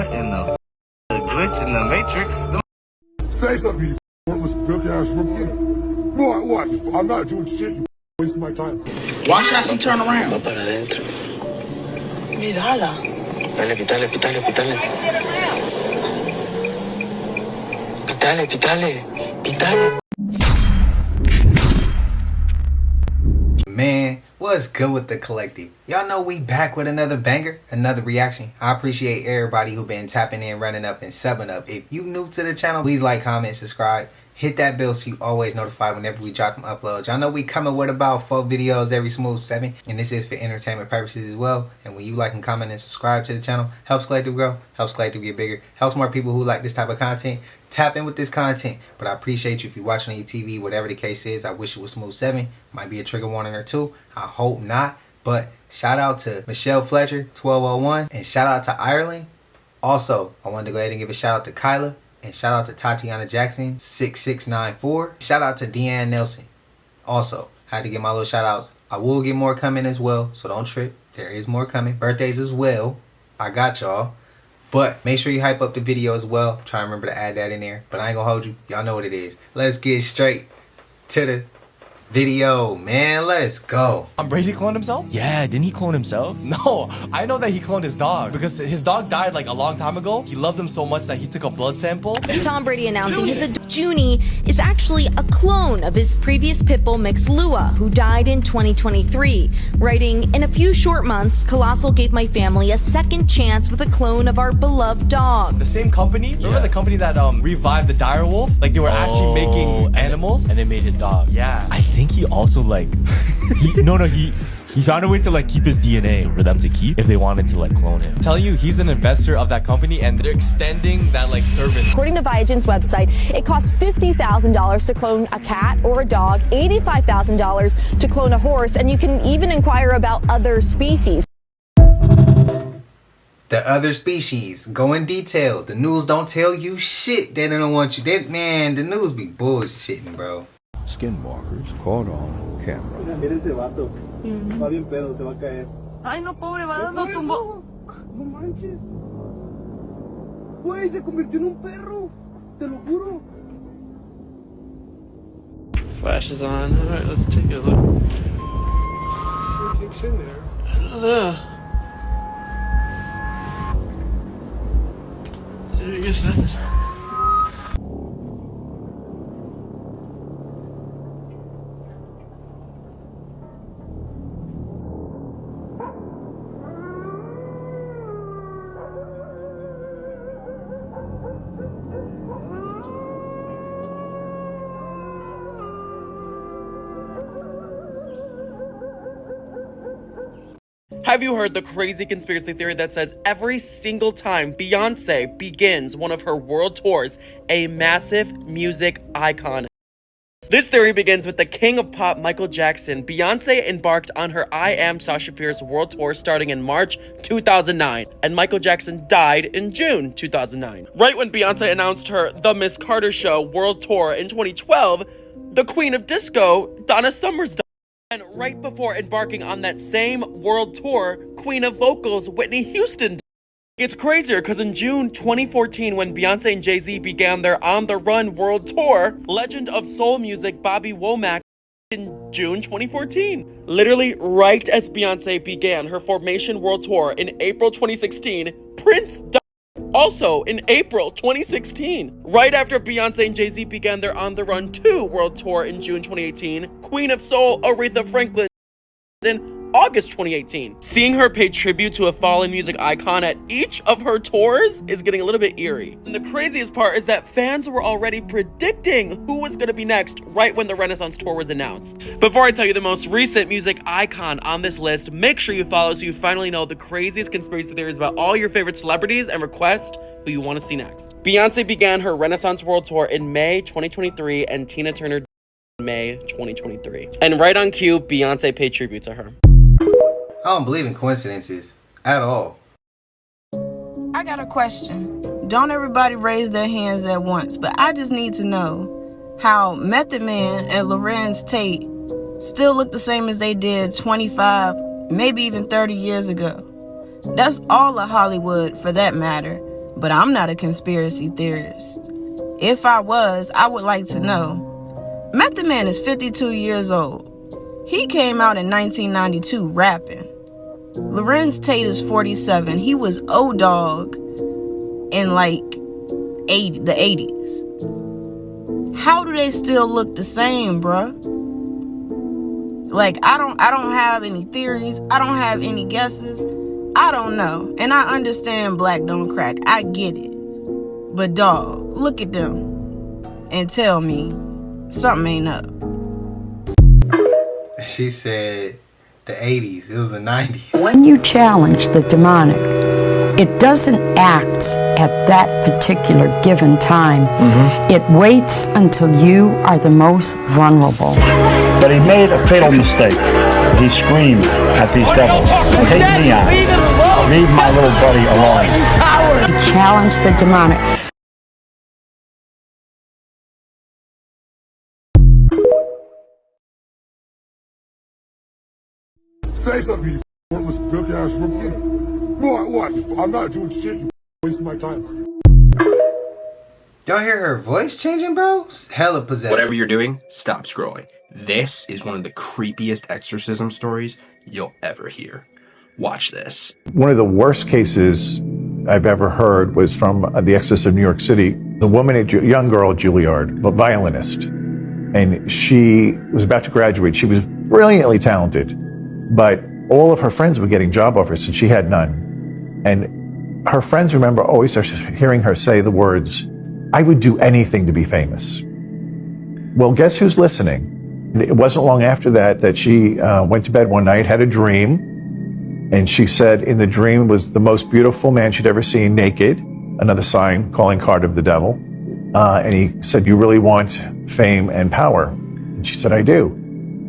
What in the glitch in the matrix? Say something, you worthless billy ass rookie. What? I'm not doing shit, you wasting my time. Why shots and turn around? Va para adentro. Mírala. Dale, pitale, pitale, pitale. Pitale, pitale, pitale. Man, what's good with the collective? Y'all know we back with another banger, another reaction. I appreciate everybody who been tapping in, running up, and subbing up. If you new to the channel, please like, comment, subscribe. Hit that bell so you always notified whenever we drop them uploads. Y'all know we coming with about 4 videos every smooth 7. And this is for entertainment purposes as well. And when you like and comment and subscribe to the channel, helps Collective grow, helps Collective get bigger, helps more people who like this type of content tap in with this content. But I appreciate you if you're watching on your TV, whatever the case is. I wish it was smooth 7. Might be a trigger warning or 2. I hope not. But shout out to Michelle Fletcher, 1201. And shout out to Ireland. Also, I wanted to go ahead and give a shout out to Kyla. And shout out to Tatiana Jackson, 6694. Shout out to Deanne Nelson. Also, had to get my little shout outs. I will get more coming as well, so don't trip. There is more coming. Birthdays as well. I got y'all. But make sure you hype up the video as well. Try to remember to add that in there. But I ain't gonna hold you. Y'all know what it is. Let's get straight to the video, man. Let's go. Brady cloned himself? Yeah, didn't he clone himself? No, I know that he cloned his dog because his dog died like a long time ago. He loved him so much that he took a blood sample. Tom Brady announcing his Junie is actually a clone of his previous pit bull mix Lua, who died in 2023. Writing, in a few short months, Colossal gave my family a second chance with a clone of our beloved dog. The same company? Remember the company that revived the dire wolf? Like they were actually making animals? And they made his dog. Yeah. I think he also like he found a way to like keep his DNA for them to keep if they wanted to like clone him. I'm telling you, he's an investor of that company and they're extending that like service. According to Biogen's website, it costs $50,000 to clone a cat or a dog, $85,000 to clone a horse, and you can even inquire about other species. The other species. Go in detail. The news don't tell you shit. They don't want you. Man, the news be bullshitting, bro. Skinwalkers caught on camera. Mira ese vato. Va bien pedo, se va a caer. Ay, no, pobre, va dando tumbo. No manches. Güey, se convirtió en un perro. Te lo juro. Flash is on. All right, let's take a look. What kicks in there? I don't know. I guess nothing. Have you heard the crazy conspiracy theory that says every single time Beyonce begins one of her world tours, a massive music icon? This theory begins with the king of pop, Michael Jackson. Beyonce embarked on her I Am Sasha Fierce world tour starting in March 2009, and Michael Jackson died in June 2009. Right when Beyonce announced her The Miss Carter Show world tour in 2012, the queen of disco, Donna Summers, died. And right before embarking on that same world tour, Queen of Vocals, Whitney Houston died. It's crazier because in June 2014, when Beyonce and Jay-Z began their On the Run world tour, legend of soul music Bobby Womack in June 2014. Literally right as Beyonce began her Formation world tour in April 2016, Prince died. Also in April 2016, right after Beyonce and Jay-Z began their On the Run 2 world tour in June 2018, Queen of Soul Aretha Franklin in August 2018. Seeing her pay tribute to a fallen music icon at each of her tours is getting a little bit eerie. And the craziest part is that fans were already predicting who was going to be next right when the Renaissance tour was announced. Before I tell you the most recent music icon on this list, make sure you follow so you finally know the craziest conspiracy theories about all your favorite celebrities and request who you want to see next. Beyonce began her Renaissance World Tour in May 2023 and Tina Turner in May 2023. And right on cue, Beyonce paid tribute to her. I don't believe in coincidences at all. I got a question. Don't everybody raise their hands at once, but I just need to know how Method Man and Lorenz Tate still look the same as they did 25, maybe even 30 years ago. That's all of Hollywood for that matter. but I'm not a conspiracy theorist. If I was, I would like to know. Method Man is 52 years old. He came out in 1992 rapping. Lorenz Tate is 47. He was O-Dog in like the 80s. How do they still look the same, bruh? Like, I don't have any theories. I don't have any guesses. I don't know. And I understand black don't crack. I get it. But dog, look at them and tell me something ain't up. She said the 80s. It was the 90s. When you challenge the demonic, it doesn't act at that particular given time. It waits until you are the most vulnerable. But he made a fatal mistake. He screamed at these devils, "Take me out. Leave my little buddy alone." Challenge the demonic. Say something, you worthless broke ass rookie. What? I'm not doing shit, you wasting my time. Y'all hear her voice changing, bro? Hella possessed. Whatever you're doing, stop scrolling. This is one of the creepiest exorcism stories you'll ever hear. Watch this. One of the worst cases I've ever heard was from the Exorcist of New York City. The woman, a young girl at Juilliard, a violinist, and she was about to graduate. She was brilliantly talented, but all of her friends were getting job offers and she had none. And her friends remember always hearing her say the words, "I would do anything to be famous." Well, guess who's listening? It wasn't long after that she went to bed one night, had a dream, and she said in the dream was the most beautiful man she'd ever seen, naked, another sign, calling card of the devil. And he said, "You really want fame and power?" And she said, "I do."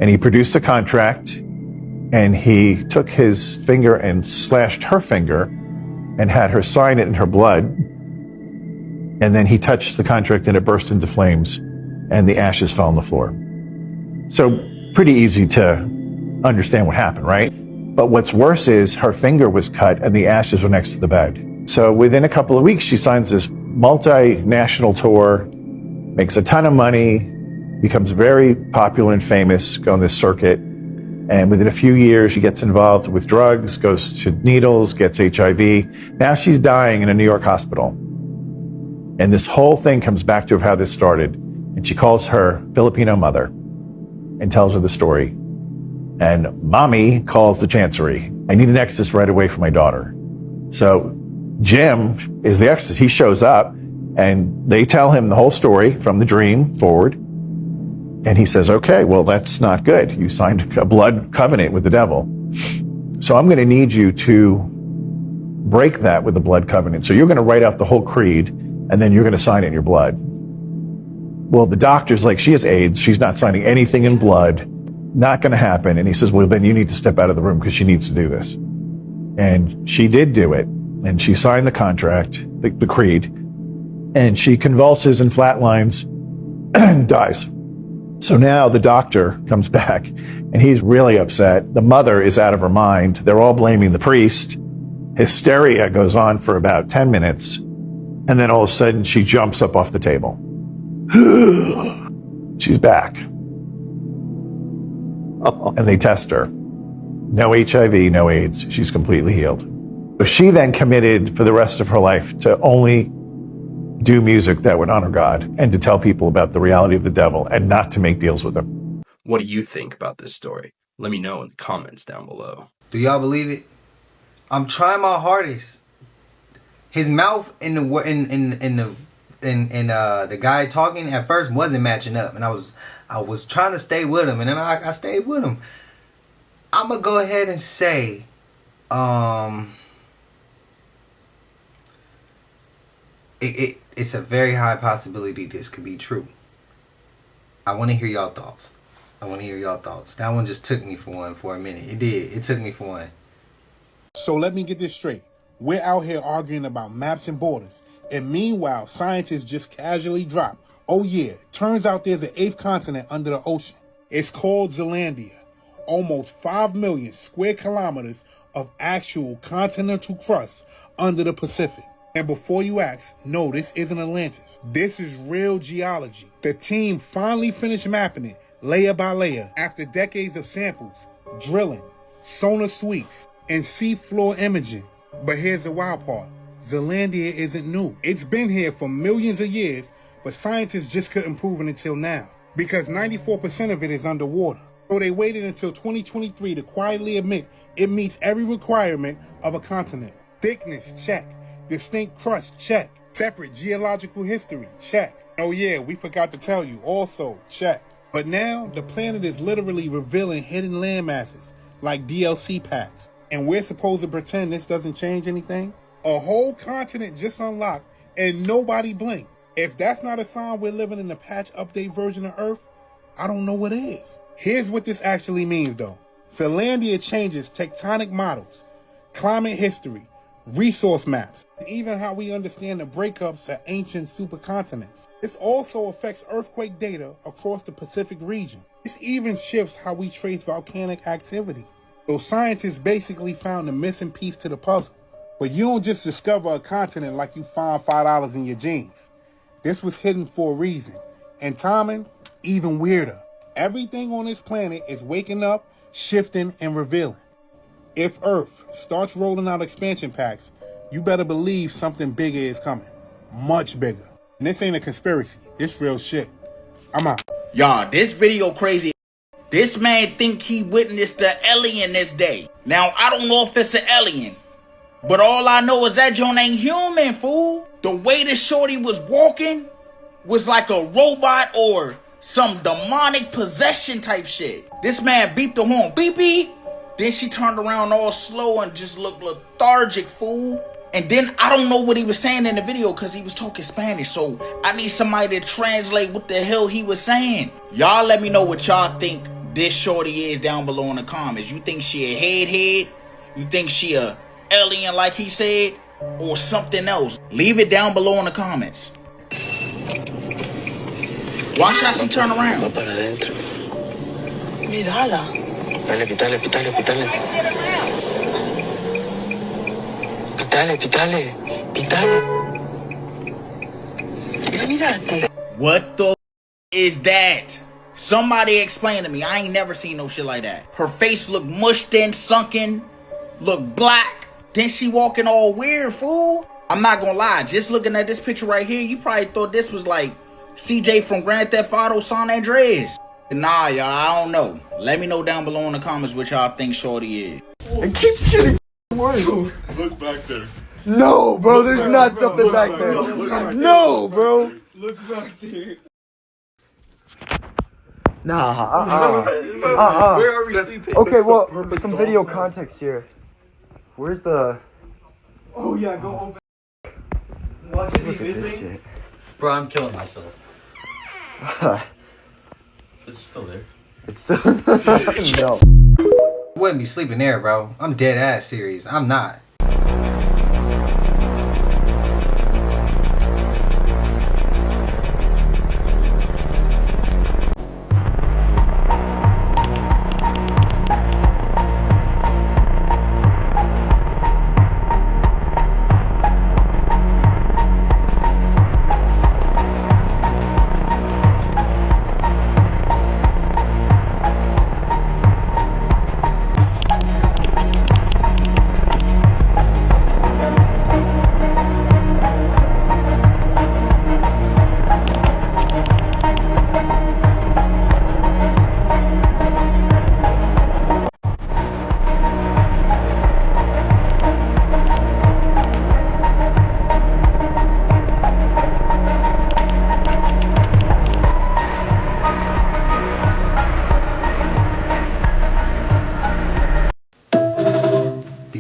And he produced a contract, and he took his finger and slashed her finger and had her sign it in her blood. And then he touched the contract and it burst into flames and the ashes fell on the floor. So pretty easy to understand what happened, right? But what's worse is her finger was cut and the ashes were next to the bed. So within a couple of weeks, she signs this multinational tour, makes a ton of money, becomes very popular and famous on this circuit. And within a few years, she gets involved with drugs, goes to needles, gets HIV. Now she's dying in a New York hospital. And this whole thing comes back to how this started. And she calls her Filipino mother and tells her the story. And mommy calls the chancery. "I need an exorcist right away for my daughter." So Jim is the exorcist. He shows up and they tell him the whole story from the dream forward. And he says, "Okay, well, that's not good. You signed a blood covenant with the devil. So I'm going to need you to break that with the blood covenant. So you're going to write out the whole creed and then you're going to sign it in your blood." Well, the doctor's like, "She has AIDS. She's not signing anything in blood. Not going to happen." And he says, "Well, then you need to step out of the room because she needs to do this." And she did do it. And she signed the contract, the creed, and she convulses and flatlines and dies. So now the doctor comes back and he's really upset. The mother is out of her mind. They're all blaming the priest. Hysteria goes on for about 10 minutes. And then all of a sudden she jumps up off the table. She's back. And they test her. No HIV, no AIDS. She's completely healed. She then committed for the rest of her life to only do music that would honor God and to tell people about the reality of the devil and not to make deals with him. What do you think about this story? Let me know in the comments down below. Do y'all believe it? I'm trying my hardest. His mouth and the guy talking at first wasn't matching up, and I was trying to stay with him, and then I stayed with him. I'm gonna go ahead and say, it's a very high possibility this could be true. I want to hear y'all thoughts. That one just took me for a minute. It did. It took me for one. So let me get this straight. We're out here arguing about maps and borders. And meanwhile, scientists just casually drop, "Oh yeah, turns out there's an 8th continent under the ocean. It's called Zealandia. Almost 5 million square kilometers of actual continental crust under the Pacific." And before you ask, no, this isn't Atlantis. This is real geology. The team finally finished mapping it, layer by layer, after decades of samples, drilling, sonar sweeps, and seafloor imaging. But here's the wild part. Zealandia isn't new. It's been here for millions of years, but scientists just couldn't prove it until now, because 94% of it is underwater. So they waited until 2023 to quietly admit it meets every requirement of a continent. Thickness, check. Distinct crust, check. Separate geological history, check. Oh yeah, we forgot to tell you, also, check. But now, the planet is literally revealing hidden landmasses, like DLC packs. And we're supposed to pretend this doesn't change anything? A whole continent just unlocked, and nobody blinked. If that's not a sign we're living in a patch update version of Earth, I don't know what is. Here's what this actually means though. Zealandia changes tectonic models, climate history, resource maps, and even how we understand the breakups of ancient supercontinents. This also affects earthquake data across the Pacific region. This even shifts how we trace volcanic activity. So scientists basically found the missing piece to the puzzle. But you don't just discover a continent like you find $5 in your jeans. This was hidden for a reason. And timing, even weirder. Everything on this planet is waking up, shifting, and revealing. If Earth starts rolling out expansion packs, you better believe something bigger is coming. Much bigger. And this ain't a conspiracy. This real shit. I'm out. Y'all, this video crazy. This man think he witnessed the alien this day. Now, I don't know if it's an alien, but all I know is that John ain't human, fool. The way the shorty was walking was like a robot or some demonic possession type shit. This man beeped the horn, beep beep. Then she turned around all slow and just looked lethargic, fool. And then I don't know what he was saying in the video because he was talking Spanish. So I need somebody to translate what the hell he was saying. Y'all let me know what y'all think this shorty is down below in the comments. You think she a head? You think she a alien like he said? Or something else? Leave it down below in the comments. Watch how she turn around. Va para adentro. Mírala. Dale, pitale, pitale, pitale. Pitale, pitale, pitale. Mírate. What the is that? Somebody explain to me. I ain't never seen no shit like that. Her face look mushed in, sunken, look black. Then she walking all weird, fool. I'm not gonna lie. Just looking at this picture right here, you probably thought this was like CJ from Grand Theft Auto San Andreas. Nah, y'all, I don't know. Let me know down below in the comments what y'all think shorty is. It keeps getting worse. Look back there. No, bro, there's not something back there. No, bro. Look back there. Nah, Where are we sleeping? Okay, well, some video context here. Where's the... Oh yeah, go open. Watch it Look be at this missing. shit. Bro, I'm killing myself. It's still there. It's still... No. Wouldn't be sleeping there, bro. I'm dead ass serious. I'm not.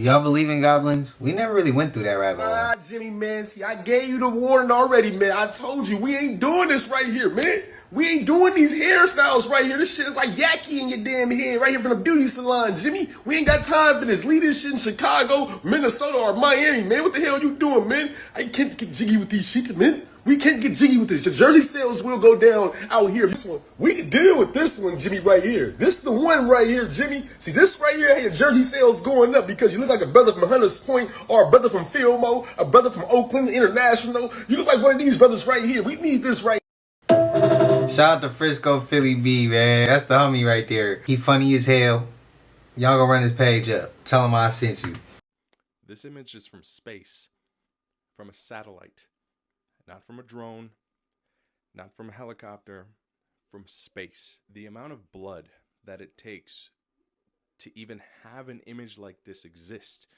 Y'all believe in goblins? We never really went through that rabbit hole. Jimmy, man, see, I gave you the warning already, man. I told you, we ain't doing this right here, man. We ain't doing these hairstyles right here. This shit is like Yaki in your damn head right here from the beauty salon, Jimmy. We ain't got time for this. Leave this shit in Chicago, Minnesota, or Miami, man. What the hell you doing, man? I can't get jiggy with these sheets, man. We can't get jiggy with this. The jersey sales will go down out here. This one, we can deal with this one, Jimmy, right here. This is the one right here, Jimmy. See, this right here, your jersey sales going up because you look like a brother from Hunters Point or a brother from Fillmore, a brother from Oakland International. You look like one of these brothers right here. We need this right here. Shout out to Frisco Philly B, man. That's the homie right there. He funny as hell. Y'all go run his page up. Tell him I sent you. This image is from space, from a satellite, not from a drone, not from a helicopter, from space. The amount of blood that it takes to even have an image like this exist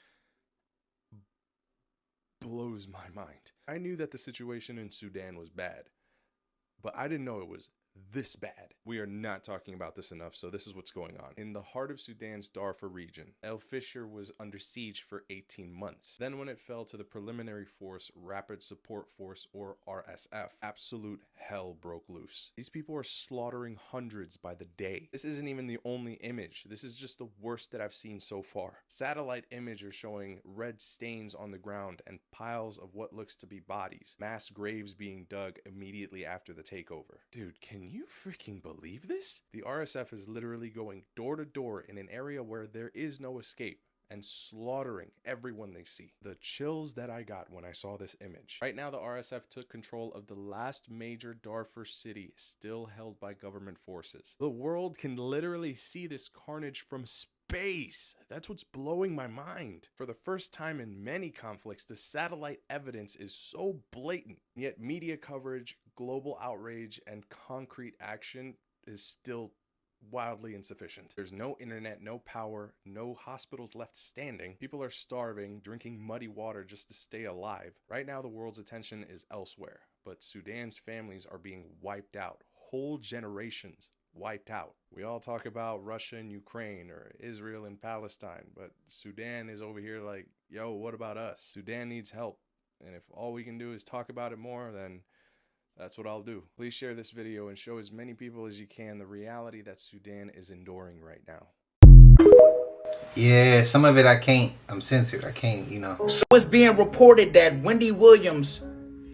blows my mind. I knew that the situation in Sudan was bad, but I didn't know it was this bad. We are not talking about this enough, so this is what's going on. In the heart of Sudan's Darfur region, El Fisher was under siege for 18 months. Then when it fell to the Preliminary Force Rapid Support Force, or RSF, absolute hell broke loose. These people are slaughtering hundreds by the day. This isn't even the only image. This is just the worst that I've seen so far. Satellite images are showing red stains on the ground and piles of what looks to be bodies. Mass graves being dug immediately after the takeover. Dude, can you freaking believe this? The RSF is literally going door to door in an area where there is no escape and slaughtering everyone they see. The chills that I got when I saw this image. Right now, the RSF took control of the last major Darfur city still held by government forces. The world can literally see this carnage from space. That's what's blowing my mind. For the first time in many conflicts, the satellite evidence is so blatant, yet media coverage, global outrage, and concrete action is still wildly insufficient. There's no internet, no power, no hospitals left standing. People are starving, drinking muddy water just to stay alive. Right now, the world's attention is elsewhere, but Sudan's families are being wiped out. Whole generations wiped out. We all talk about Russia and Ukraine or Israel and Palestine, but Sudan is over here like, yo, what about us? Sudan needs help. And if all we can do is talk about it more, then that's what I'll do. Please share this video and show as many people as you can the reality that Sudan is enduring right now. Yeah, some of it I'm censored. I can't, you know. So it's being reported that Wendy Williams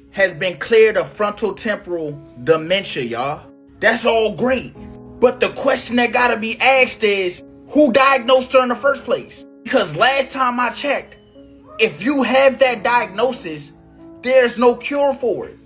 has been cleared of frontotemporal dementia, y'all. That's all great. But the question that gotta be asked is, who diagnosed her in the first place? Because last time I checked, if you have that diagnosis, there's no cure for it.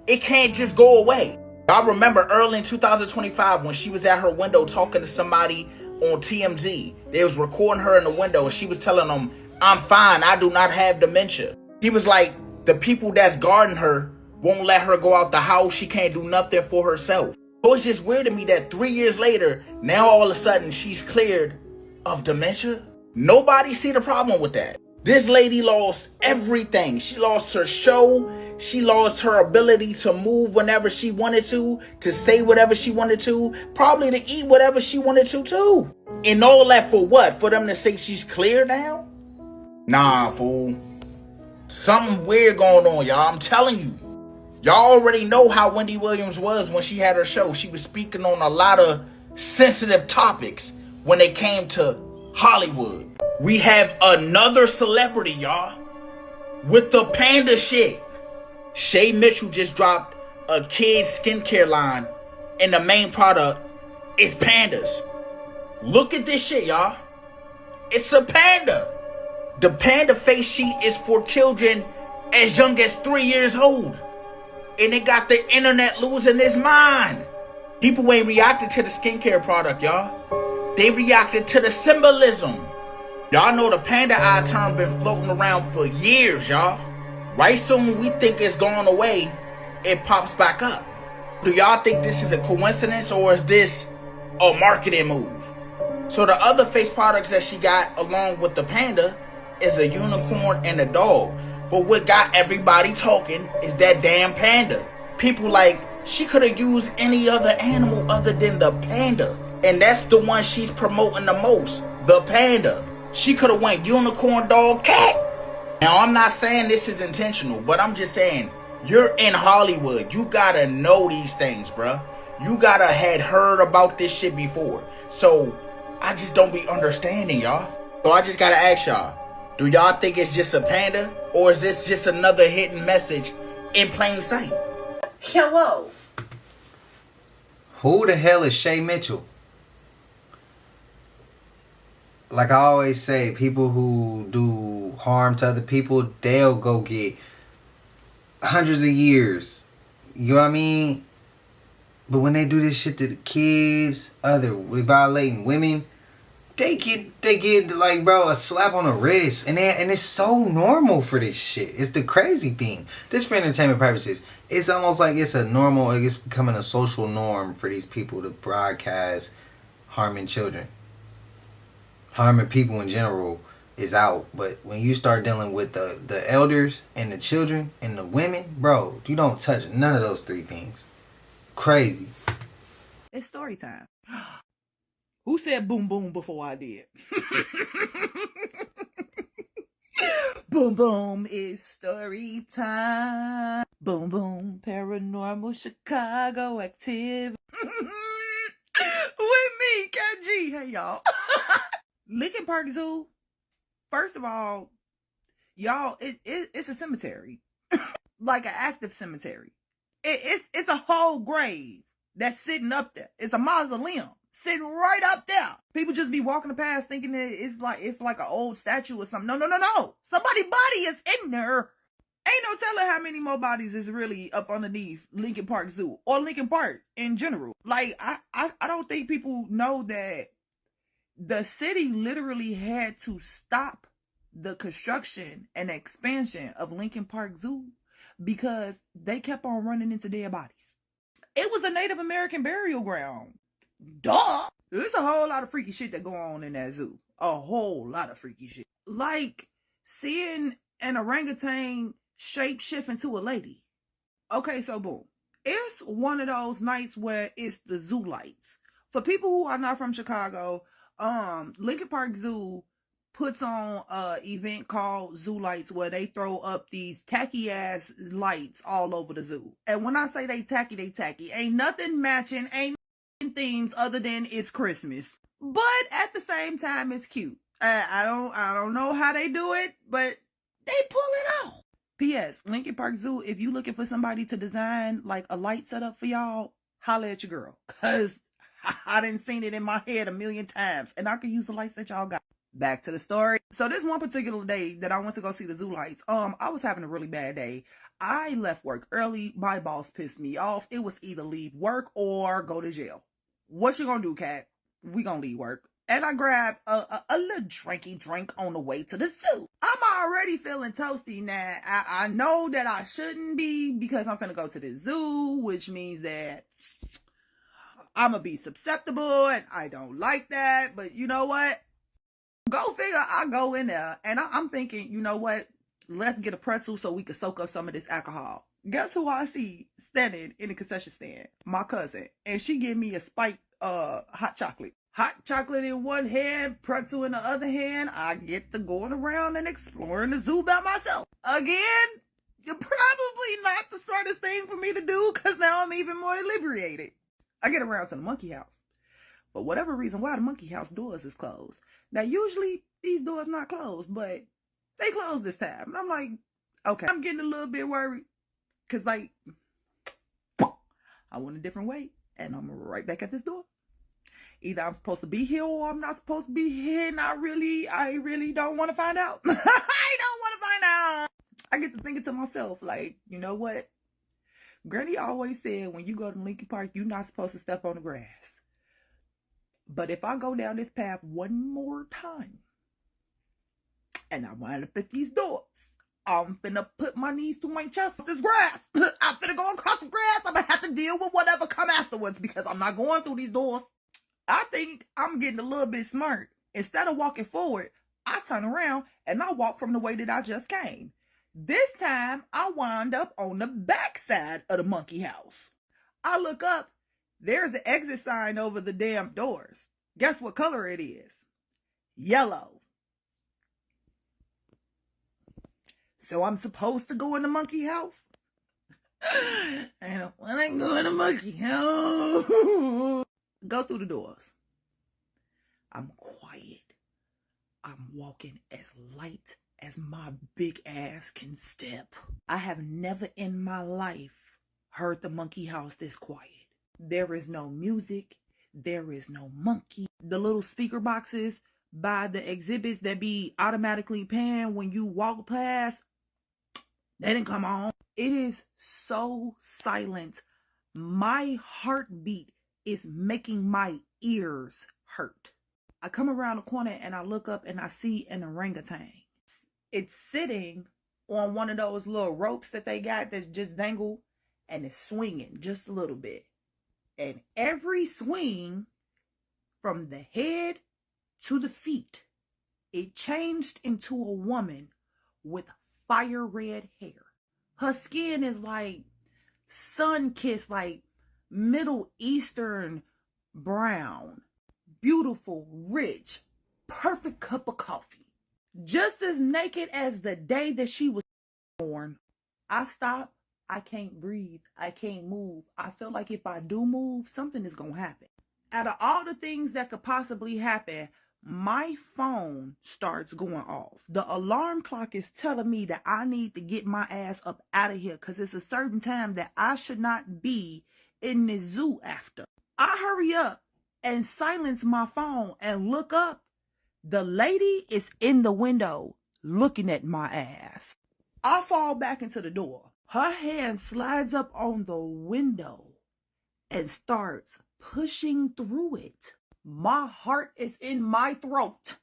It can't just go away. I remember early in 2025 when she was at her window talking to somebody on TMZ. They was recording her in the window and she was telling them, I'm fine, I do not have dementia. He was like, the people that's guarding her won't let her go out the house. She can't do nothing for herself. So it's just weird to me that 3 years later, now all of a sudden she's cleared of dementia. Nobody see the problem with that. This lady lost everything. She lost her show. She lost her ability to move whenever she wanted to say whatever she wanted to, probably to eat whatever she wanted to too. And all that for what? For them to say she's clear now? Nah, fool. Something weird going on, y'all. I'm telling you. Y'all already know how Wendy Williams was when she had her show. She was speaking on a lot of sensitive topics when it came to Hollywood. We have another celebrity, y'all, with the panda shit. Shay Mitchell just dropped a kid's skincare line, and the main product is pandas. Look at this shit, y'all. It's a panda. The panda face sheet is for children as young as 3 years old. And it got the internet losing its mind. People ain't reacted to the skincare product, y'all. They reacted to the symbolism. Y'all know the panda eye term been floating around for years, y'all. Right soon when we think it's gone away, it pops back up. Do y'all think this is a coincidence or is this a marketing move? So the other face products that she got along with the panda is a unicorn and a dog. But what got everybody talking is that damn panda. People like, she could have used any other animal other than the panda. And that's the one she's promoting the most, the panda. She could have went unicorn, dog, cat. Now, I'm not saying this is intentional, but I'm just saying, you're in Hollywood. You gotta know these things, bruh. You gotta had heard about this shit before. So, I just don't be understanding, y'all. So I just gotta ask y'all, do y'all think it's just a panda? Or is this just another hidden message in plain sight? Hello. Who the hell is Shay Mitchell? Like I always say, people who do harm to other people, they'll go get hundreds of years. You know what I mean? But when they do this shit to the kids, violating women, they get like, bro, a slap on the wrist, and it's so normal for this shit. It's the crazy thing. This for entertainment purposes. It's almost like it's becoming a social norm for these people to broadcast harming children. Harming people in general is out, but when you start dealing with the elders and the children and the women, bro, you don't touch none of those three things. Crazy. It's story time. Who said boom boom before I did? Boom boom, it's story time. Boom boom, paranormal Chicago activity. With me, KG. Hey y'all. Lincoln Park Zoo. First of all, y'all, it's a cemetery. Like an active cemetery. It's a whole grave that's sitting up there. It's a mausoleum sitting right up there. People just be walking past thinking that it's like an old statue or something. No. Somebody's body is in there. Ain't no telling how many more bodies is really up underneath Lincoln Park Zoo or Lincoln Park in general. Like I don't think people know that the city literally had to stop the construction and expansion of Lincoln Park Zoo because they kept on running into dead bodies. It was a Native American burial ground. Duh. There's a whole lot of freaky shit that go on in that zoo. A whole lot of freaky shit. Like seeing an orangutan shape shift into a lady. Okay, so boom. It's one of those nights where it's the zoo lights. For people who are not from Chicago, Lincoln Park Zoo puts on a event called Zoo Lights where they throw up these tacky ass lights all over the zoo. And when I say they tacky. Ain't nothing matching, ain't nothing themes other than it's Christmas. But at the same time, it's cute. I don't know how they do it, but they pull it off. P.S. Lincoln Park Zoo, if you looking for somebody to design like a light setup for y'all, holla at your girl. Cause I done seen it in my head a million times, and I can use the lights that y'all got. Back to the story. So this one particular day that I went to go see the zoo lights, I was having a really bad day. I left work early. My boss pissed me off. It was either leave work or go to jail. What you gonna do, cat? We gonna leave work. And I grabbed a little drinky drink on the way to the zoo. I'm already feeling toasty now. I know that I shouldn't be because I'm finna go to the zoo, which means that I'm gonna be susceptible and I don't like that. But you know what? Go figure. I go in there and I'm thinking, you know what? Let's get a pretzel so we can soak up some of this alcohol. Guess who I see standing in the concession stand? My cousin. And she gave me a spiked hot chocolate. Hot chocolate in one hand, pretzel in the other hand. I get to going around and exploring the zoo by myself. Again, probably not the smartest thing for me to do because now I'm even more inebriated. I get around to the monkey house. For whatever reason, why the monkey house doors is closed. Now, usually these doors not closed, but they closed this time. And I'm like, okay. I'm getting a little bit worried because, like, I went a different way and I'm right back at this door. Either I'm supposed to be here or I'm not supposed to be here, and I really don't want to find out. I don't want to find out. I get to thinking to myself, like, you know what? Granny always said when you go to Lincoln Park, you're not supposed to step on the grass. But if I go down this path one more time and I wind up at these doors, I'm finna put my knees to my chest with this grass. I'm finna go across the grass. I'm gonna have to deal with whatever come afterwards because I'm not going through these doors. I think I'm getting a little bit smart. Instead of walking forward, I turn around and I walk from the way that I just came. This time, I wind up on the back side of the monkey house. I look up. There's an exit sign over the damn doors. Guess what color it is? Yellow. So I'm supposed to go in the monkey house? I don't want to go in the monkey house. Go through the doors. I'm quiet. I'm walking as light as my big ass can step. I have never in my life heard the monkey house this quiet. There is no music. There is no monkey. The little speaker boxes by the exhibits that be automatically paying when you walk past, they didn't come on. It is so silent. My heartbeat is making my ears hurt. I come around the corner and I look up and I see an orangutan. It's sitting on one of those little ropes that they got that just dangle, and it's swinging just a little bit. And every swing from the head to the feet, it changed into a woman with fire red hair. Her skin is like sun-kissed, like Middle Eastern brown. Beautiful, rich, perfect cup of coffee. Just as naked as the day that she was born. I stop. I can't breathe. I can't move. I feel like if I do move, something is going to happen. Out of all the things that could possibly happen, my phone starts going off. The alarm clock is telling me that I need to get my ass up out of here because it's a certain time that I should not be in the zoo after. I hurry up and silence my phone and look up. The lady is in the window looking at my ass. I fall back into the door. Her hand slides up on the window and starts pushing through it. My heart is in my throat.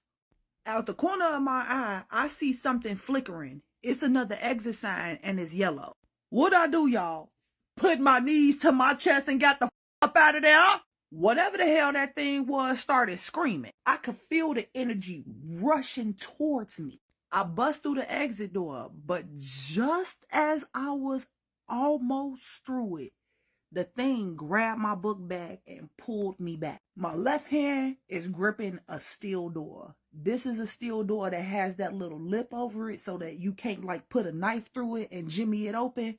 Out the corner of my eye, I see something flickering. It's another exit sign and it's yellow. What'd I do, y'all? Put my knees to my chest and got the up out of there? Whatever the hell that thing was started screaming. I could feel the energy rushing towards me. I bust through the exit door, but just as I was almost through it, the thing grabbed my book bag and pulled me back. My left hand is gripping a steel door. This is a steel door that has that little lip over it so that you can't like put a knife through it and jimmy it open.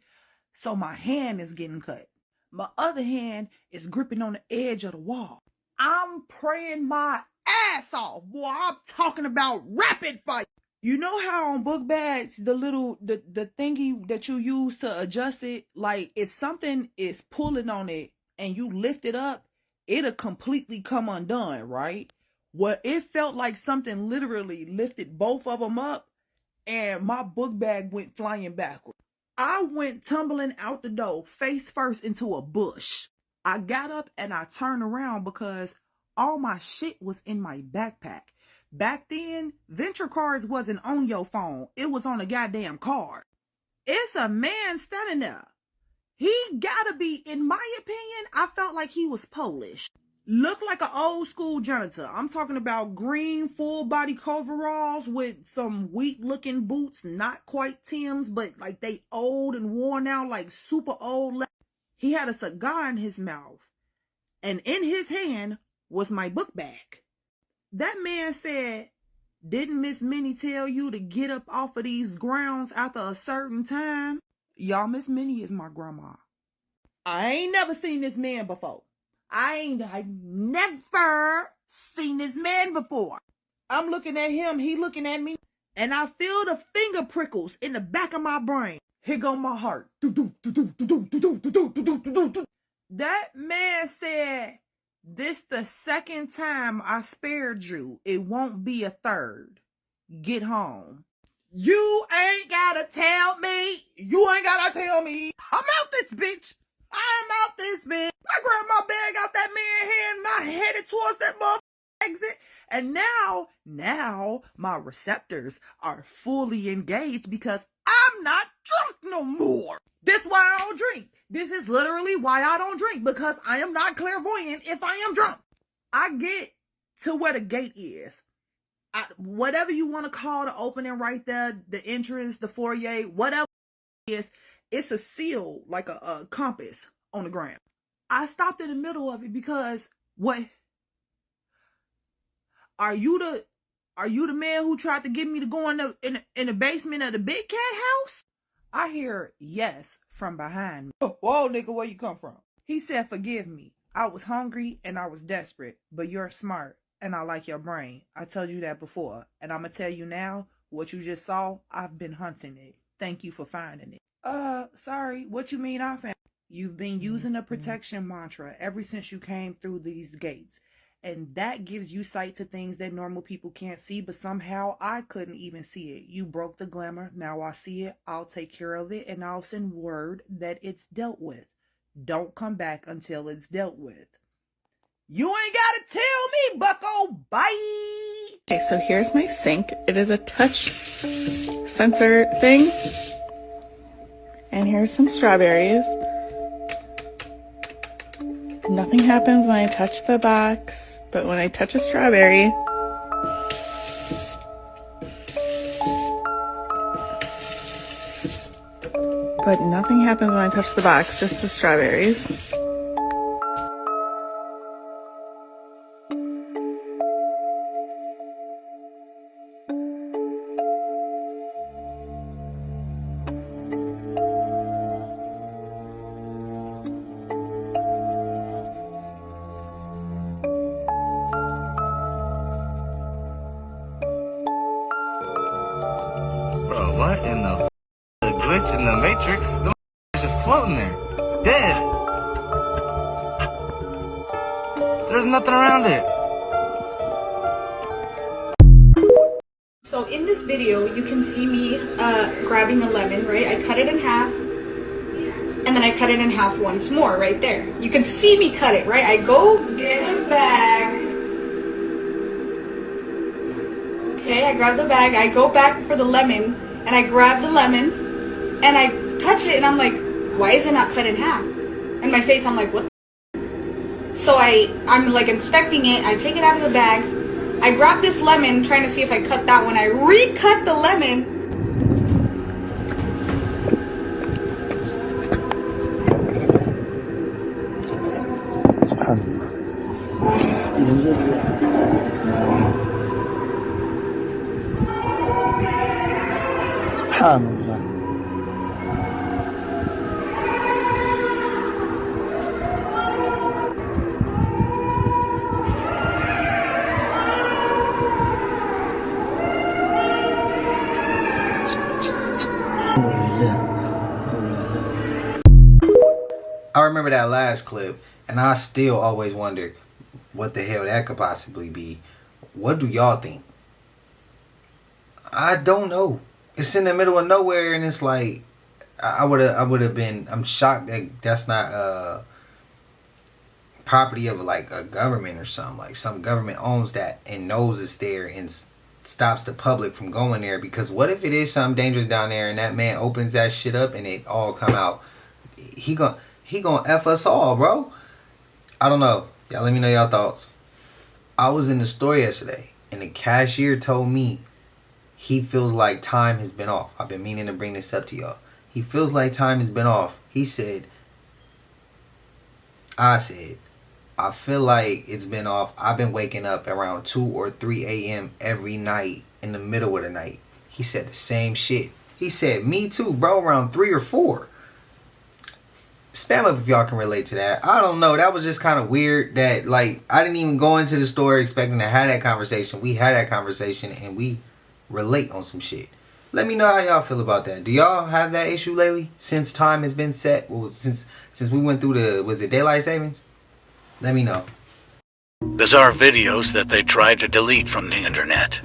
So my hand is getting cut. My other hand is gripping on the edge of the wall. I'm praying my ass off. Boy, I'm talking about rapid fight. You know how on book bags, the thingy that you use to adjust it, like if something is pulling on it and you lift it up, it'll completely come undone, right? Well, it felt like something literally lifted both of them up and my book bag went flying backward. I went tumbling out the door, face first into a bush. I got up and I turned around because all my shit was in my backpack. Back then, venture cards wasn't on your phone. It was on a goddamn card. It's a man standing there. He gotta be, in my opinion, I felt like he was Polish. Looked like an old school janitor. I'm talking about green full body coveralls with some weak looking boots, not quite Tim's, but like they old and worn out, like super old. He had a cigar in his mouth, and in his hand was my book bag. That man said, "Didn't Miss Minnie tell you to get up off of these grounds after a certain time?" Y'all, Miss Minnie is my grandma. I ain't never seen this man before. I've never seen this man before. I'm looking at him, he looking at me, and I feel the finger prickles in the back of my brain. Here go my heart. That man said, "This the second time I spared you. It won't be a third. Get home." You ain't gotta tell me. You ain't gotta tell me. I'm out this bitch. I'm out this bitch. I grabbed my bag out that man's hand and I headed towards that motherfucking exit. And now my receptors are fully engaged because I'm not drunk no more. This is why I don't drink. This is literally why I don't drink, because I am not clairvoyant if I am drunk. I get to where the gate is. Whatever you want to call the opening right there, the entrance, the foyer, whatever it is, it's a seal, like a compass on the ground. I stopped in the middle of it because what? Are you the man who tried to get me to go in the basement of the big cat house? I hear yes from behind me. Oh, whoa, nigga, where you come from? He said, "Forgive me. I was hungry and I was desperate, but you're smart and I like your brain. I told you that before, and I'm gonna tell you now, what you just saw, I've been hunting it. Thank you for finding it." Sorry, what you mean I found? You've been using a protection mantra ever since you came through these gates. And that gives you sight to things that normal people can't see, but somehow I couldn't even see it. You broke the glamour. Now I see it. I'll take care of it, and I'll send word that it's dealt with. Don't come back until it's dealt with. You ain't gotta tell me, bucko. Bye. Okay, so here's my sink. It is a touch sensor thing. And here's some strawberries. Nothing happens when I touch the box, but when I touch a strawberry, just the strawberries. Bro, what in the glitch in the Matrix? The is just floating there, dead. There's nothing around it. So in this video, you can see me grabbing a lemon, right? I cut it in half, and then I cut it in half once more, right there. You can see me cut it, right? I go get a bag. Okay, I grab the bag, I go back for the lemon, and I grab the lemon, and I touch it, and I'm like, why is it not cut in half? And my face, I'm like, what the? So I'm like inspecting it, I take it out of the bag, I grab this lemon, trying to see if I cut that one, I recut the lemon. I remember that last clip, and I still always wonder what the hell that could possibly be. What do y'all think? I don't know. It's in the middle of nowhere, and it's like I would have been. I'm shocked that that's not property of like a government or something. Like some government owns that and knows it's there and stops the public from going there. Because what if it is something dangerous down there, and that man opens that shit up and it all come out? He gonna F us all, bro. I don't know. Y'all let me know y'all thoughts. I was in the store yesterday, and the cashier told me he feels like time has been off. I've been meaning to bring this up to y'all. He feels like time has been off. I said, I feel like it's been off. I've been waking up around 2 or 3 a.m. every night in the middle of the night. He said the same shit. He said, me too, bro, around 3 or 4. Spam up if y'all can relate to that. I don't know. That was just kind of weird that, like, I didn't even go into the store expecting to have that conversation. We had that conversation and we relate on some shit. Let me know how y'all feel about that. Do y'all have that issue lately since time has been set? Well, since we went through the, was it daylight savings? Let me know. Bizarre videos that they tried to delete from the internet.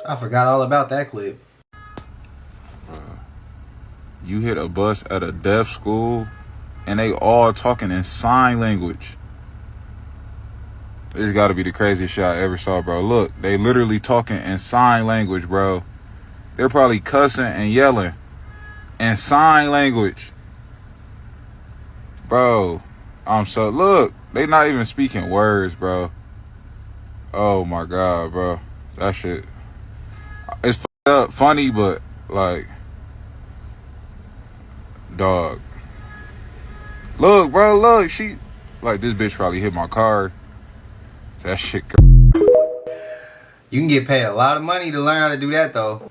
I forgot all about that clip. You hit a bus at a deaf school and they all talking in sign language. This gotta be the craziest shit I ever saw, bro. Look, they literally talking in sign language, bro. They're probably cussing and yelling in sign language. Bro, look, they not even speaking words, bro. Oh my God, bro. That shit, it's fucked up, funny, but like, dog. Look, bro, look, she, like, this bitch probably hit my car. That shit. You can get paid a lot of money to learn how to do that, though.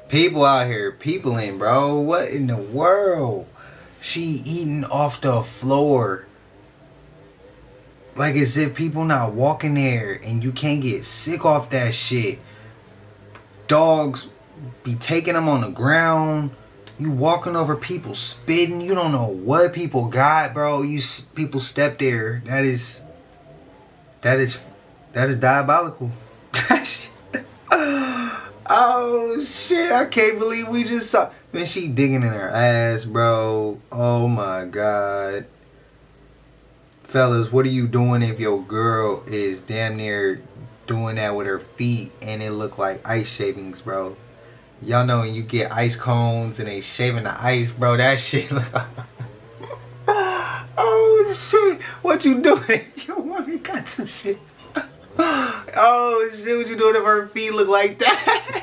People out here peopling, bro. What in the world? She eating off the floor. Like as if people not walking there and you can't get sick off that shit. Dogs be taking them on the ground. You walking over people spitting. You don't know what people got, bro. People step there. That is diabolical. Oh shit, I can't believe we just saw. Man, she digging in her ass, bro. Oh my God. Fellas, what are you doing if your girl is damn near doing that with her feet and it look like ice shavings, bro? Y'all know when you get ice cones and they shaving the ice, bro, that shit look like... Oh shit, what you doing if your woman got some shit? Oh shit, what you doing if her feet look like that?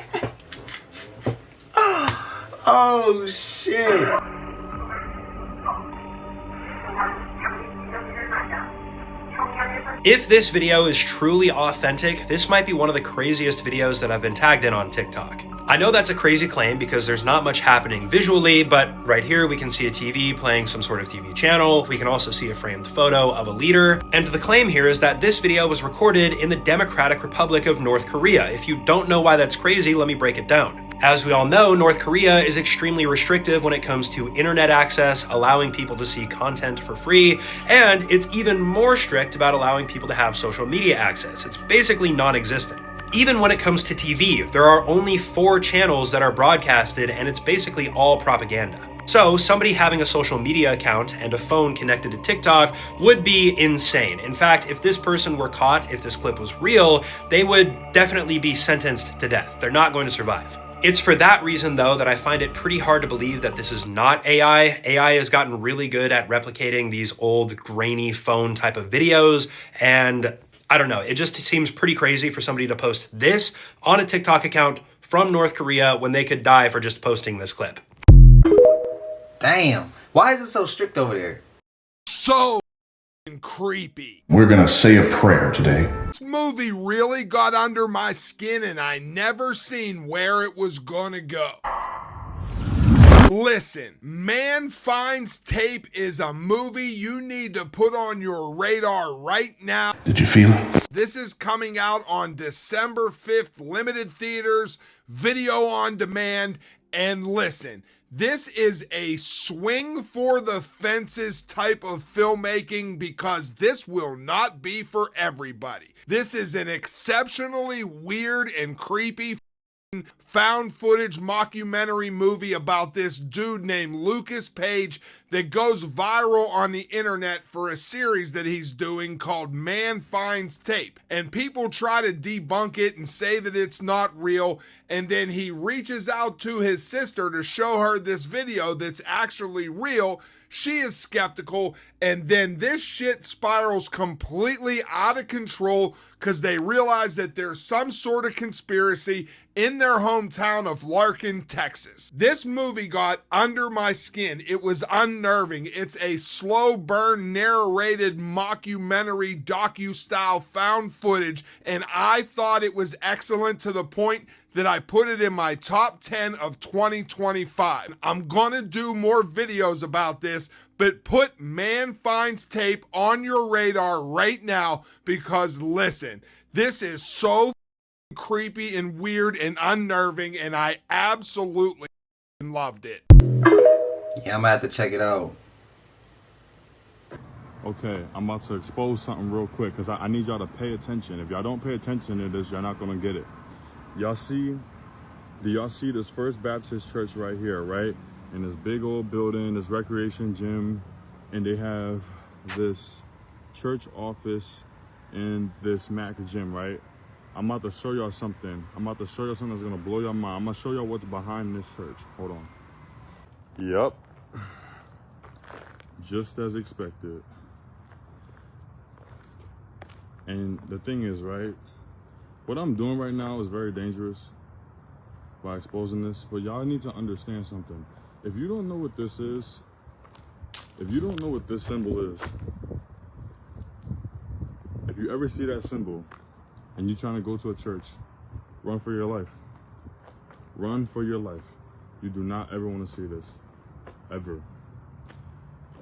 Oh shit. If this video is truly authentic, this might be one of the craziest videos that I've been tagged in on TikTok. I know that's a crazy claim because there's not much happening visually, but right here we can see a TV playing some sort of TV channel. We can also see a framed photo of a leader. And the claim here is that this video was recorded in the Democratic Republic of North Korea. If you don't know why that's crazy, let me break it down. As we all know, North Korea is extremely restrictive when it comes to internet access, allowing people to see content for free, and it's even more strict about allowing people to have social media access. It's basically non-existent. Even when it comes to TV, there are only 4 channels that are broadcasted, and it's basically all propaganda. So somebody having a social media account and a phone connected to TikTok would be insane. In fact, if this person were caught, if this clip was real, they would definitely be sentenced to death. They're not going to survive. It's for that reason, though, that I find it pretty hard to believe that this is not AI. AI has gotten really good at replicating these old, grainy phone type of videos, and I don't know, it just seems pretty crazy for somebody to post this on a TikTok account from North Korea when they could die for just posting this clip. Damn. Why is it so strict over there? So creepy. We're gonna say a prayer today. This movie really got under my skin and I never seen where it was gonna go. Listen, Man Finds Tape is a movie you need to put on your radar right now. Did you feel it? This is coming out on December 5th, limited theaters, video on demand, and listen, this is a swing for the fences type of filmmaking because this will not be for everybody. This is an exceptionally weird and creepy found footage mockumentary movie about this dude named Lucas Page that goes viral on the internet for a series that he's doing called Man Finds Tape. And people try to debunk it and say that it's not real. And then he reaches out to his sister to show her this video that's actually real. She is skeptical, and then this shit spirals completely out of control because they realize that there's some sort of conspiracy in their hometown of Larkin, Texas. This movie got under my skin. It was unnerving. It's a slow burn narrated mockumentary docu-style found footage, and I thought it was excellent to the point that I put it in my top 10 of 2025. I'm gonna do more videos about this, but put Man Finds Tape on your radar right now because listen, this is so creepy and weird and unnerving, and I absolutely loved it. Yeah, I'm gonna have to check it out. Okay, I'm about to expose something real quick because I need y'all to pay attention. If y'all don't pay attention to this, y'all not gonna get it. Y'all see, do y'all see this First Baptist Church right here, right? In this big old building, this recreation gym, and they have this church office and this Mac gym, right? I'm about to show y'all something. I'm about to show y'all something that's gonna blow your mind. I'm gonna show y'all what's behind this church. Hold on. Yep. Just as expected. And the thing is, right, what I'm doing right now is very dangerous by exposing this, but y'all need to understand something. If you don't know what this is, if you don't know what this symbol is, if you ever see that symbol and you're trying to go to a church, run for your life. Run for your life. You do not ever want to see this. Ever.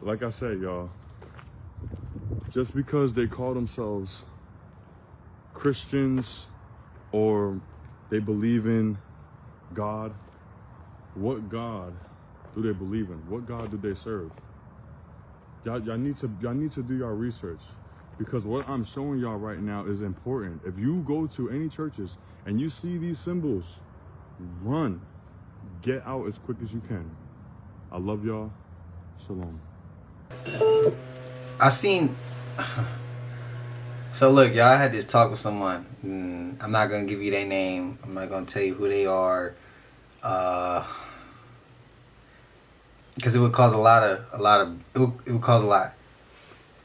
Like I said, y'all, just because they call themselves Christians or they believe in God, what God do they believe in? What God do they serve? Y'all need to do your research, because what I'm showing y'all right now is important. If you go to any churches and you see these symbols, run. Get out as quick as you can. I love y'all. Shalom. I seen. So look, y'all, I had this talk with someone. I'm not gonna give you their name. I'm not gonna tell you who they are, because it would cause it would cause a lot.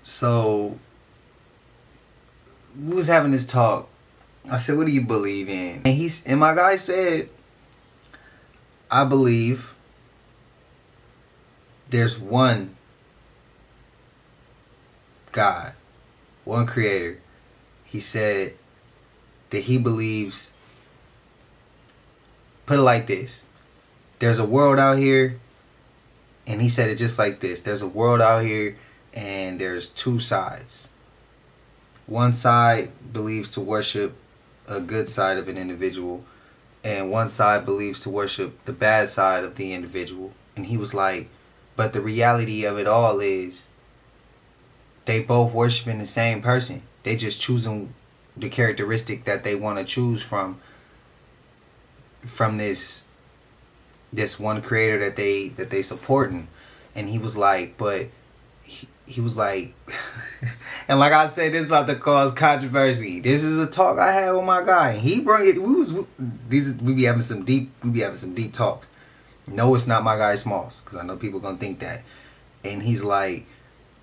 So we was having this talk. I said, "What do you believe in?" And my guy said, "I believe there's one God, one creator." He said that he believes, put it like this, there's a world out here, and he said it just like this, there's a world out here and there's two sides. One side believes to worship a good side of an individual, and one side believes to worship the bad side of the individual. And he was like, but the reality of it all is they both worshiping the same person. They just choosing the characteristic that they want to choose from this one creator that they supporting. And he was like, but he was like, and like I said, this is about to cause controversy. This is a talk I had with my guy. He brought it. We be having some deep talks. No, it's not my guy Smalls, because I know people gonna think that. And he's like,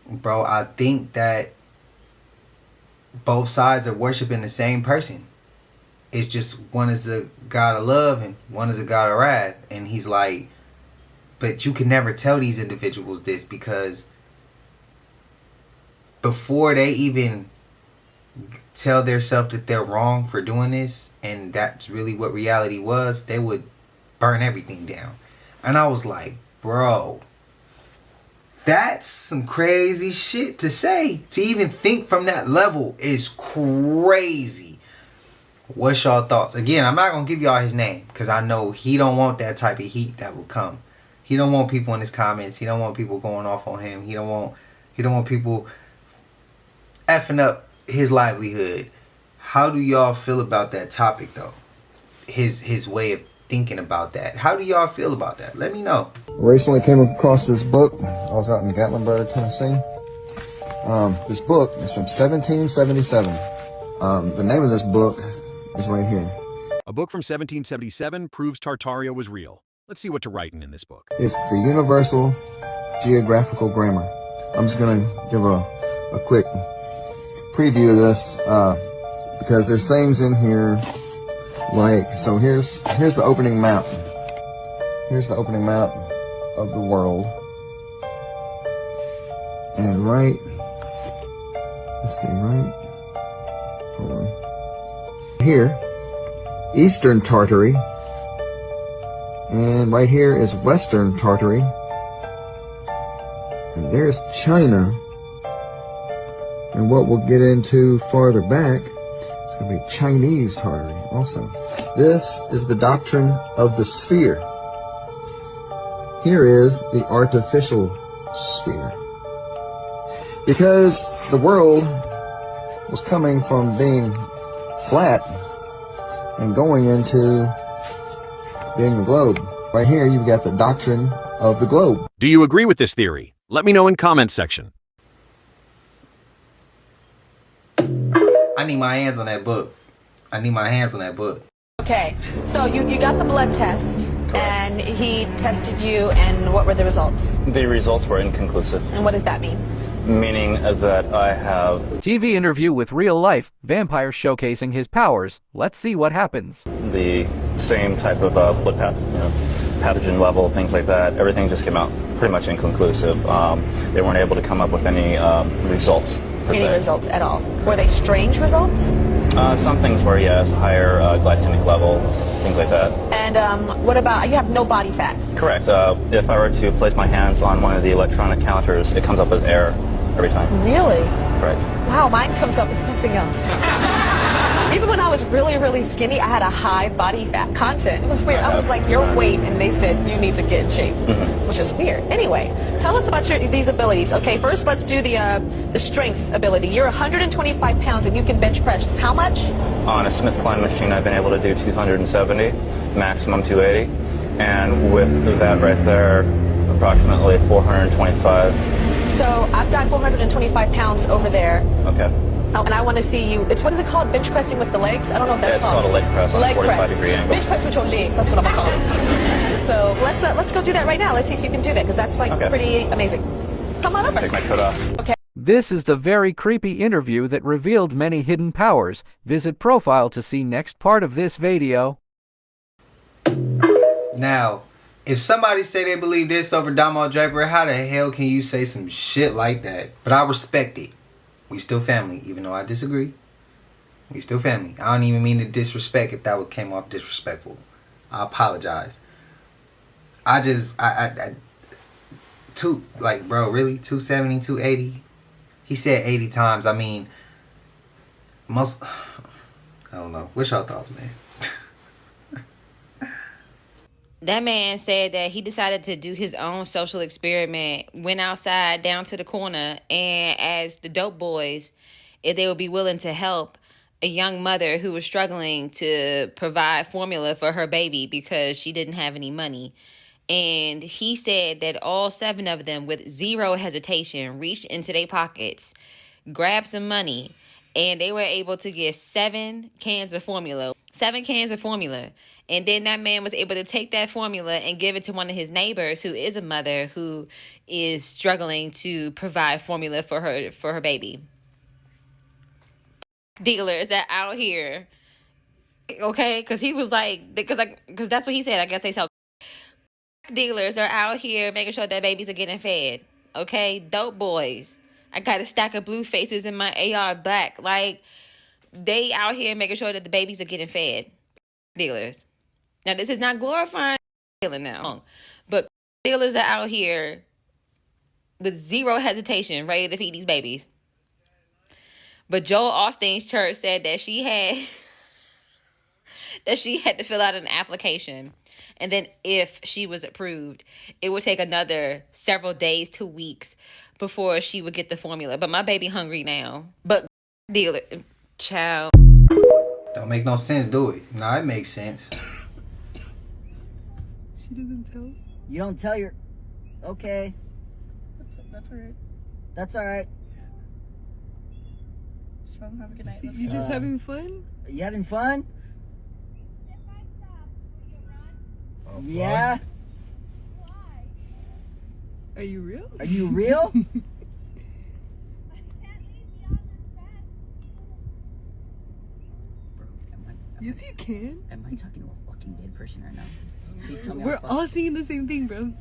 bro, I think that both sides are worshiping the same person. It's just one is a God of love and one is a God of wrath. And he's like, but you can never tell these individuals this, because before they even tell themselves that they're wrong for doing this, and that's really what reality was, they would burn everything down. And I was like, bro, that's some crazy shit to say. To even think from that level is crazy. What's y'all thoughts? Again, I'm not going to give y'all his name, because I know he don't want that type of heat that will come. He don't want people in his comments. He don't want people going off on him. He don't want people effing up his livelihood. How do y'all feel about that topic, though? His way of thinking about that. How do y'all feel about that? Let me know. Recently came across this book. I was out in Gatlinburg, Tennessee. This book is from 1777. The name of this book is right here. A book from 1777 proves Tartaria was real. Let's see what to write in this book. It's The Universal geographical grammar. I'm just gonna give a quick preview of this, because there's things in here like, so here's the opening map. Here's the opening map of the world. And right, let's see, right, hold on. Here, Eastern Tartary. And right here is Western Tartary. And there's China. And what we'll get into farther back, it's going to be Chinese Tartary also. This is the doctrine of the sphere. Here is the artificial sphere. Because the world was coming from being flat and going into being a globe. Right here, you've got the doctrine of the globe. Do you agree with this theory? Let me know in comment section. I need my hands on that book. I need my hands on that book. Okay, so you got the blood test, and he tested you, and what were the results? The results were inconclusive. And what does that mean? Meaning that I have TV interview with real life vampire showcasing his powers. Let's see what happens. the same type of blood pathogen level, things like that. Everything just came out pretty much inconclusive. They weren't able to come up with any results. Any results at all? Were they strange results? Some things were, yes, higher glycemic levels, things like that. And what about, you have no body fat? Correct. If I were to place my hands on one of the electronic counters, it comes up as air every time. Really? Correct. Wow, mine comes up as something else. Even when I was really, really skinny, I had a high body fat content. It was weird. I was like, your weight, and they said, you need to get in shape, which is weird. Anyway, tell us about these abilities. Okay, first let's do the strength ability. You're 125 pounds and you can bench press how much? On a Smith Klein machine, I've been able to do 270, maximum 280. And with that right there, approximately 425. So I've got 425 pounds over there. Okay. Oh, and I want to see you. What is it called? Bench pressing with the legs? I don't know if that's It's called a leg press on a 45-degree angle. Bench press with your legs. That's what I'm gonna call it. So let's go do that right now. Let's see if you can do that, because that's like pretty amazing. Come on over. Take my coat off. Okay. This is the very creepy interview that revealed many hidden powers. Visit profile to see next part of this video. Now, if somebody say they believe this over Damo Draper, how the hell can you say some shit like that? But I respect it. We still family, even though I disagree. We still family. I don't even mean to disrespect if that came off disrespectful. I apologize. I bro, really? 270, 280? He said 80 times. I mean, I don't know. What's your thoughts, man? That man said that he decided to do his own social experiment, went outside down to the corner and asked the dope boys if they would be willing to help a young mother who was struggling to provide formula for her baby because she didn't have any money. And he said that all 7 of them, with zero hesitation, reached into their pockets, grabbed some money, and they were able to get 7 cans of formula. 7 cans of formula. And then that man was able to take that formula and give it to one of his neighbors who is a mother who is struggling to provide formula for her baby. Dealers that out here, okay? Because he was like, because that's what he said. I guess they sell. Dealers are out here making sure that babies are getting fed, okay? Dope boys. I got a stack of blue faces in my AR black. Like, they out here making sure that the babies are getting fed. Dealers. Now, this is not glorifying dealing now, but dealers are out here with zero hesitation, ready to feed these babies. But Joel Osteen's church said that she had to fill out an application, and then if she was approved, it would take another several days to weeks before she would get the formula. But my baby hungry now. But dealer, child. Don't make no sense, do it? No, it makes sense. She doesn't tell. You don't tell your... Okay. That's alright. That's alright. So have a good night. You just having fun? Are you having fun? Yeah. Are you real? Are you real? Yes, you can. Am I talking to a fucking dead person right now? Please tell me. We're all seeing the same thing, bro.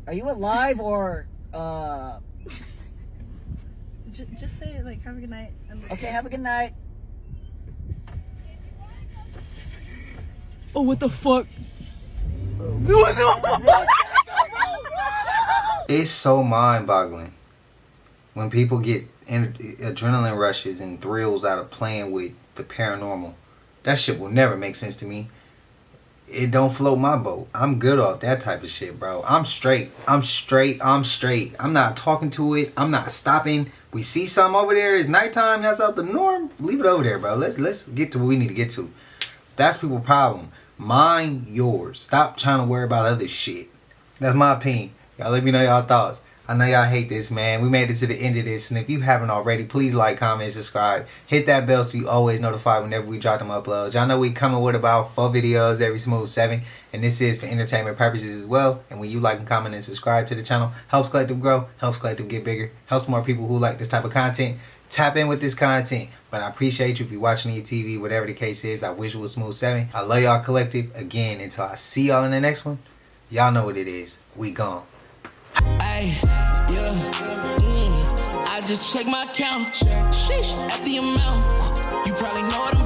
Are you alive or Just say it, like, have a good night. Okay, have a good night. Oh, what the fuck? It's so mind-boggling when people get adrenaline rushes and thrills out of playing with the paranormal. That shit will never make sense to me. It don't float my boat. I'm good off that type of shit, bro. I'm straight. I'm not talking to it. I'm not stopping. We see something over there. It's nighttime. That's out the norm. Leave it over there, bro. Let's get to what we need to get to. That's people's problem. Mind yours. Stop trying to worry about other shit. That's my opinion. Y'all let me know y'all thoughts. I know y'all hate this, man. We made it to the end of this. And if you haven't already, please like, comment, subscribe. Hit that bell so you always notified whenever we drop them uploads. Y'all know we coming with about 4 videos every smooth 7. And this is for entertainment purposes as well. And when you like and comment and subscribe to the channel, helps Collective grow, helps Collective get bigger, helps more people who like this type of content tap in with this content. But I appreciate you if you're watching on your TV, whatever the case is. I wish it was smooth 7. I love y'all, Collective. Again, until I see y'all in the next one, y'all know what it is. We gone. Ay, yeah, I just check my account. Sheesh, at the amount. You probably know what I'm